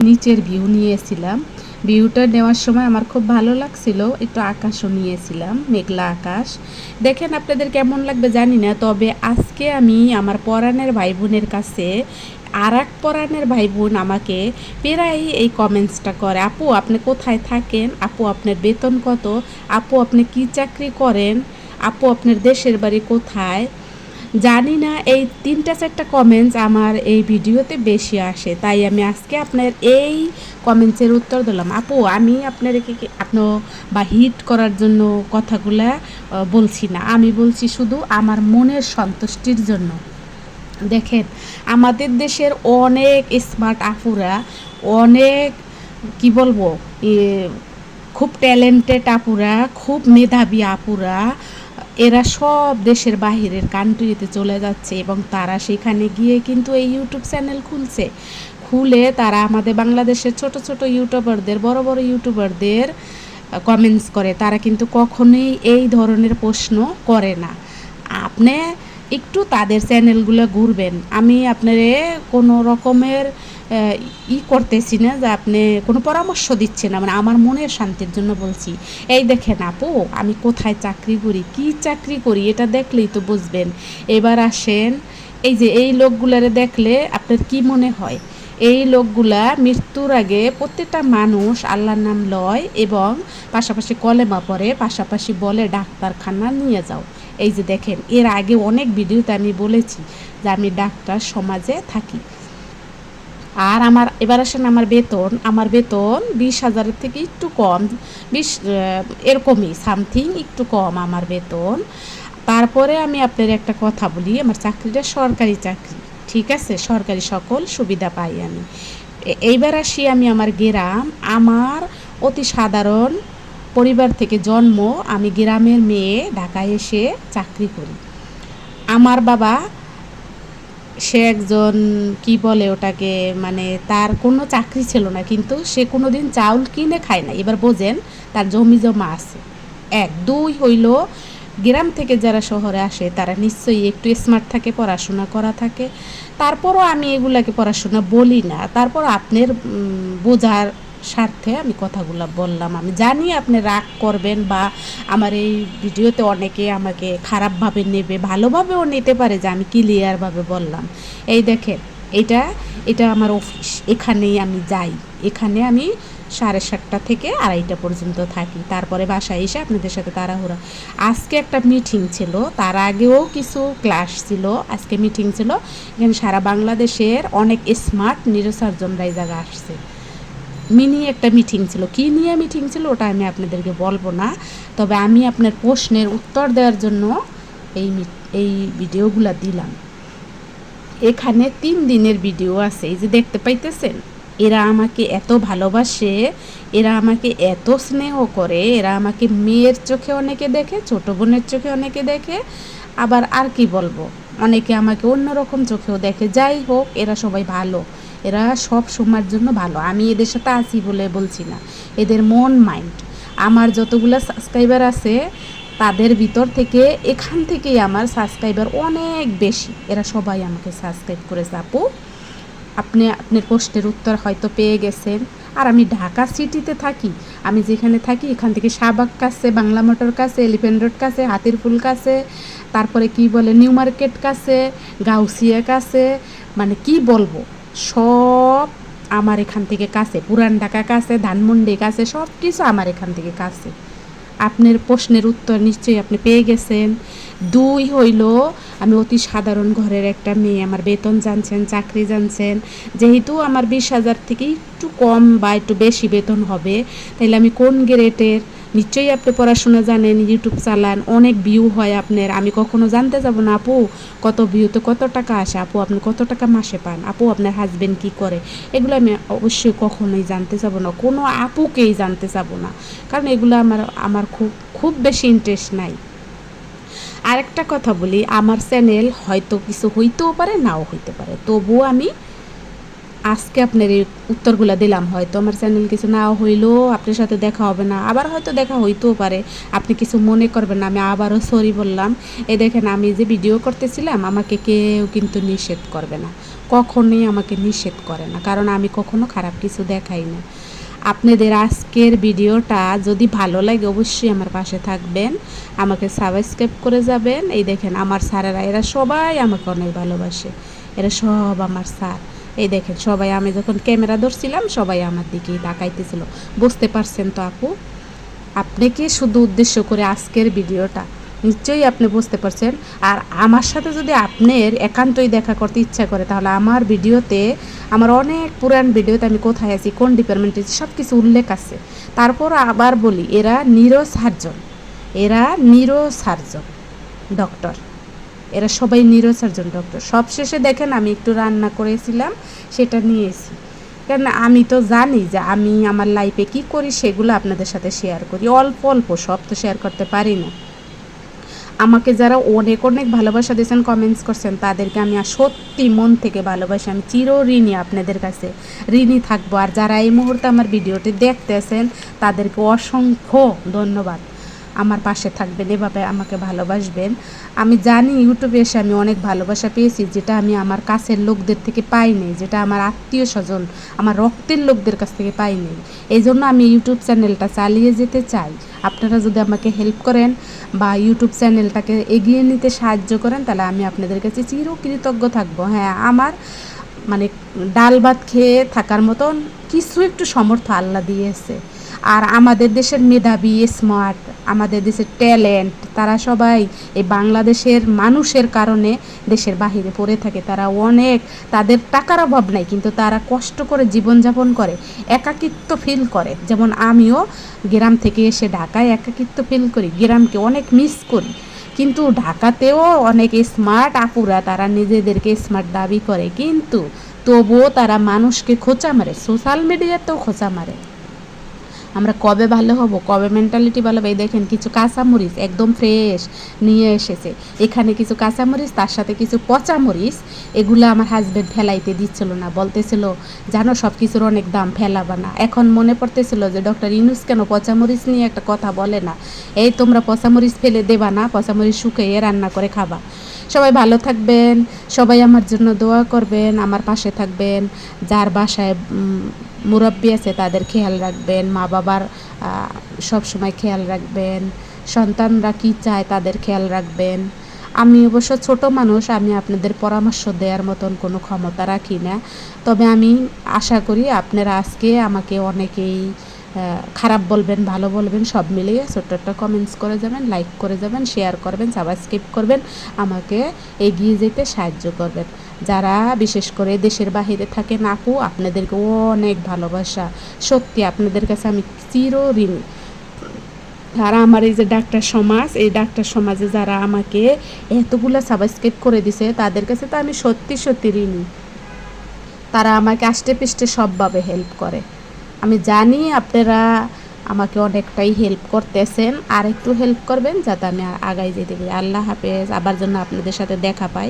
নিচের ভিউ নিয়েছিলাম। ভিউটা নেওয়ার সময় আমার খুব ভালো লাগছিল। একটু আকাশও নিয়েছিলাম, মেঘলা আকাশ। দেখেন আপনাদের কেমন লাগবে জানি না, তবে আজকে আমি আমার পরাণের ভাই বোনের কাছে আর এক পরাণের ভাই বোন আমাকে প্রায়ই এই কমেন্টসটা করে, আপু আপনি কোথায় থাকেন, আপু আপনার বেতন কত, আপু আপনি কি চাকরি করেন, আপু আপনার দেশের বাড়ি কোথায়। জানি না, এই 3-4টা কমেন্টস আমার এই ভিডিওতে বেশি আসে, তাই আমি আজকে আপনার এই কমেন্টসের উত্তর দিলাম। আপু আমি আপনাদেরকে আপনার বা হিট করার জন্য কথাগুলা বলছি না, আমি বলছি শুধু আমার মনের সন্তুষ্টির জন্য। দেখেন আমাদের দেশের অনেক স্মার্ট আপুরা, অনেক কি বলবো, খুব ট্যালেন্টেড আপুরা, খুব মেধাবী আপুরা, এরা সব দেশের বাহিরের কান্ট্রিতে চলে যাচ্ছে এবং তারা সেখানে গিয়ে কিন্তু এই ইউটিউব চ্যানেল খুলে তারা আমাদের বাংলাদেশের ছোট ছোট ইউটিউবারদের, বড় বড় ইউটিউবারদের কমেন্টস করে। তারা কিন্তু কখনোই এই ধরনের প্রশ্ন করে না। আপনি একটু তাদের চ্যানেলগুলো ঘুরবেন। আমি আপনারে কোনো রকমের করতেছি না যে আপনি কোনো পরামর্শ দিচ্ছেন না, মানে আমার মনের শান্তির জন্য বলছি। এই দেখেন আপু আমি কোথায় চাকরি করি, কি চাকরি করি, এটা দেখলেই তো বুঝবেন। এবার আসেন, এই যে এই লোকগুলারে দেখলে আপনার কি মনে হয়? এই লোকগুলা মৃত্যুর আগে প্রত্যেকটা মানুষ আল্লাহর নাম লয় এবং পাশাপাশি কলেমা পড়ে, পাশাপাশি বলে ডাক্তারখানা নিয়ে যাও। এই যে দেখেন, এর আগে অনেক ভিডিওতে আমি বলেছি যে আমি ডাক্তার সমাজে থাকি। আর এবার আসেন আমার বেতন 20,000-এর থেকে একটু কম, 20 এরকমই সামথিং, একটু কম আমার বেতন। তারপরে আমি আপনার একটা কথা বলি, আমার চাকরিটা সরকারি চাকরি, ঠিক আছে, সরকারি সকল সুবিধা পাই আমি। এইবার আসি আমি আমার গ্রাম, আমার অতি সাধারণ পরিবার থেকে জন্ম, আমি গ্রামের মেয়ে, ঢাকায় এসে চাকরি করি। আমার বাবা সে একজন কি বলে ওটাকে, মানে তার কোনো চাকরি ছিল না, কিন্তু সে কোনো দিন চাউল কিনে খায় না। এবার বোঝেন তার জমি জমা আছে। 1 2 হইল গ্রাম থেকে যারা শহরে আসে তারা নিশ্চয়ই একটু স্মার্ট থাকে, পড়াশোনা করা থাকে। তারপরও আমি এগুলাকে পড়াশোনা বলি না, তারপর আপনার বোঝার স্বার্থে আমি কথাগুলো বললাম। আমি জানি আপনি রাগ করবেন বা আমার এই ভিডিওতে অনেকে আমাকে খারাপভাবে নেবে, ভালোভাবেও নিতে পারে যে আমি ক্লিয়ারভাবে বললাম। এই দেখেন, এটা এটা আমার অফিস, এখানেই আমি যাই, এখানে আমি 7:30 থেকে 2:30 পর্যন্ত থাকি, তারপরে বাসায় এসে আপনাদের সাথে তাড়াহুড়া। আজকে একটা মিটিং ছিল, তার আগেও কিছু ক্লাস ছিল, আজকে মিটিং ছিল। এখানে সারা বাংলাদেশের অনেক স্মার্ট নিরসার্জনরা এই জায়গায় আসছে। মিনি একটা মিটিং ছিল, কী নিয়ে মিটিং ছিল ওটা আমি আপনাদেরকে বলবো না, তবে আমি আপনার প্রশ্নের উত্তর দেওয়ার জন্য এই ভিডিওগুলো দিলাম। এখানে 3 দিনের ভিডিও আছে, এই যে দেখতে পাইতেছেন। এরা আমাকে এত ভালোবাসে, এরা আমাকে এত স্নেহ করে, এরা আমাকে মেয়ের চোখে অনেকে দেখে, ছোট বোনের চোখে অনেকে দেখে, আবার আর কি বলবো, অনেকে আমাকে অন্যরকম চোখেও দেখে। যাই হোক, এরা সবাই ভালো, এরা সব সময়ের জন্য ভালো। আমি এদের সাথে আছি বলে বলছি না, এদের মন মাইন্ড। আমার যতগুলো সাবস্ক্রাইবার আছে তাদের ভিতর থেকে এখান থেকেই আমার সাবস্ক্রাইবার অনেক বেশি, এরা সবাই আমাকে সাবস্ক্রাইব করেছে। আপু আপনি আপনার প্রশ্নের উত্তর হয়তো পেয়ে গেছেন। আর আমি ঢাকা সিটিতে থাকি, আমি যেখানে থাকি এখান থেকে শাহবাগ কাছে, বাংলা মোটর কাছে, এলিফ্যান্ট রোড কাছে, হাতিরপুল কাছে, তারপরে কি বলে নিউ মার্কেট কাছে, গাউসিয়া কাছে, মানে কি বলবো, সব আমার এখান থেকে কাছে, পুরান ঢাকা কাছে, ধানমন্ডি কাছে, সব কিছু আমার এখান থেকে কাছে। আপনার প্রশ্নের উত্তর নিশ্চয়ই আপনি পেয়ে গেছেন। 2 হইল আমি অতি সাধারণ ঘরের একটা মেয়ে, আমার বেতন জানছেন, চাকরি জানছেন। যেহেতু আমার 20,000 থেকে একটু কম বা একটু বেশি বেতন হবে, তাইলে আমি কোন গ্রেডের, নিশ্চয়ই আপনি পড়াশোনা জানেন, ইউটিউব চালান, অনেক ভিউ হয় আপনার। আমি কখনো জানতে যাব না আপু কত ভিউতে কত টাকা আসে, আপু আপনি কত টাকা মাসে পান, আপু আপনার হাজবেন্ড কি করে, এগুলো আমি অবশ্যই কখনোই জানতে যাব না, কোনো আপুকেই জানতে যাব না, কারণ এগুলো আমার খুব খুব বেশি ইন্টারেস্ট নাই। আরেকটা কথা বলি, আমার চ্যানেল হয়তো কিছু হইতেও পারে, নাও হইতে পারে, তবুও আমি আজকে আপনার এই উত্তরগুলো দিলাম, হয়তো আমার চ্যানেল কিছু না হইলেও আপনার সাথে দেখা হবে না, আবার হয়তো দেখা হইতেও পারে, আপনি কিছু মনে করবেন না, আমি আবারও সরি বললাম। এই দেখেন আমি যে ভিডিও করতেছিলাম আমাকে কেউ কিন্তু নিষেধ করবে না, কখনোই আমাকে নিষেধ করে না, কারণ আমি কখনো খারাপ কিছু দেখাই না। আপনাদের আজকের ভিডিওটা যদি ভালো লাগে অবশ্যই আমার পাশে থাকবেন, আমাকে সাবস্ক্রাইব করে যাবেন। এই দেখেন আমার স্যারেরা এরা সবাই আমাকে অনেক ভালোবাসে, এরা সব আমার স্যার। এই দেখেন সবাই, আমি যখন ক্যামেরা ধরছিলাম সবাই আমার দিকেই তাকাইতেছিল। বুঝতে পারছেন তো আপু, আপনি কি শুধু উদ্দেশ্য করে আজকের ভিডিওটা নিশ্চয়ই আপনি বুঝতে পারছেন। আর আমার সাথে যদি আপনার একান্তই দেখা করতে ইচ্ছা করে তাহলে আমার ভিডিওতে, আমার অনেক পুরান ভিডিওতে আমি কোথায় আছি, কোন ডিপার্টমেন্টে আছি, সব কিছু উল্লেখ আছে। তারপর আবার বলি, এরা নিউরো সার্জন, এরা নিউরো সার্জন ডক্টর, এরা সবাই নিউরো সার্জন ডক্টর। সবশেষে দেখেন আমি একটু রান্না করেছিলাম, সেটা নিয়েছি, কারণ আমি তো জানি যে আমি আমার লাইফে কী করি সেগুলো আপনাদের সাথে শেয়ার করি, অল্প অল্প, সব তো শেয়ার করতে পারি না। আমাকে যারা অনেক অনেক ভালোবাসা দিয়েছেন, কমেন্টস করছেন, তাদেরকে আমি সত্যি মন থেকে ভালোবাসি, আমি চির ঋণী আপনাদের কাছে, ঋণী থাকবো। আর যারা এই মুহূর্তে আমার ভিডিওটি দেখতেছেন তাদেরকে অসংখ্য ধন্যবাদ, আমার পাশে থাকবেন, এভাবে আমাকে ভালোবাসবেন। আমি জানি ইউটিউবে এসে আমি অনেক ভালোবাসা পেয়েছি, যেটা আমি আমার কাছের লোকদের থেকে পাইনি, যেটা আমার আত্মীয় স্বজন, আমার রক্তের লোকদের কাছ থেকে পাইনি। এই জন্য আমি ইউটিউব চ্যানেলটা চালিয়ে যেতে চাই। আপনারা যদি আমাকে হেল্প করেন বা ইউটিউব চ্যানেলটাকে এগিয়ে নিতে সাহায্য করেন, তাহলে আমি আপনাদের কাছে চিরকৃতজ্ঞ থাকবো। হ্যাঁ, আমার মানে ডাল ভাত খেয়ে থাকার মতন কিছু একটু সামর্থ্য আল্লাহ দিয়েছে। আর আমাদের দেশের মেধাবী, স্মার্ট, আমাদের দেশের ট্যালেন্ট, তারা সবাই এই বাংলাদেশের মানুষের কারণে দেশের বাহিরে পড়ে থাকে। তারা অনেক, তাদের টাকার অভাব নাই, কিন্তু তারা কষ্ট করে জীবনযাপন করে, একাকিত্ব ফিল করে। যেমন আমিও গ্রাম থেকে এসে ঢাকায় একাকিত্ব ফিল করি, গ্রামকে অনেক মিস করি। কিন্তু ঢাকাতেও অনেক স্মার্ট আপুরা, তারা নিজেদেরকে স্মার্ট দাবি করে, কিন্তু তবুও তারা মানুষকে খোঁচা মারে, সোশ্যাল মিডিয়াতেও খোঁচা মারে। আমরা কবে ভালো হব, কবে মেন্টালিটি ভালো হবে? এই দেখেন কিছু কাঁচামরিচ একদম ফ্রেশ নিয়ে এসেছে, এখানে কিছু কাঁচামরিচ, তার সাথে কিছু পচামরিচ, এগুলো আমার হাজব্যান্ড ফেলাইতে দিচ্ছিল না, বলতেছিল জানো সব কিছুর অনেক দাম, ফেলাবা না। এখন মনে পড়তেছিল যে ডক্টর ইউনূস কেন পচামরিচ নিয়ে একটা কথা বলে না, এই তোমরা পচামরিচ ফেলে দেবা না, পচামরিচ শুকিয়ে রান্না করে খাবা। সবাই ভালো থাকবেন, সবাই আমার জন্য দোয়া করবেন, আমার পাশে থাকবেন। যার বাসায় মুরব্বি আছে তাদের খেয়াল রাখবেন, মা বাবার সব সময় খেয়াল রাখবেন, সন্তানরা কী চায় তাদের খেয়াল রাখবেন। আমি অবশ্য ছোট মানুষ, আমি আপনাদের পরামর্শ দেওয়ার মতন কোনো ক্ষমতা রাখি না, তবে আমি আশা করি আপনারা আজকে আমাকে অনেকেই খারাপ বলবেন, ভালো বলবেন, সব মিলিয়ে ছোট্ট একটা কমেন্টস করে যাবেন, লাইক করে যাবেন, শেয়ার করবেন, সাবস্ক্রাইব করবেন, আমাকে এগিয়ে যেতে সাহায্য করবেন। যারা বিশেষ করে দেশের বাহিরে থাকেন আপু, আপনাদেরকে অনেক ভালোবাসা, সত্যি আপনাদের কাছে আমি চিরঋণী। আর আমার এই যে ডাক্তার সমাজ, এই ডাক্তার সমাজে যারা আমাকে এতগুলো সাবস্ক্রাইব করে দিছে, তাদের কাছে তো আমি সত্যি সত্যি ঋণী। তারা আমাকে আষ্টে পৃষ্ঠে সবভাবে হেল্প করে। আমি জানি আপনারা আমাকে অনেকটাই হেল্প করতেছেন, আর একটু হেল্প করবেন যাতে আমি আগাই যেতে পারি। আল্লাহ হাফেজ, আবার জন্য আপনাদের সাথে দেখা পাই।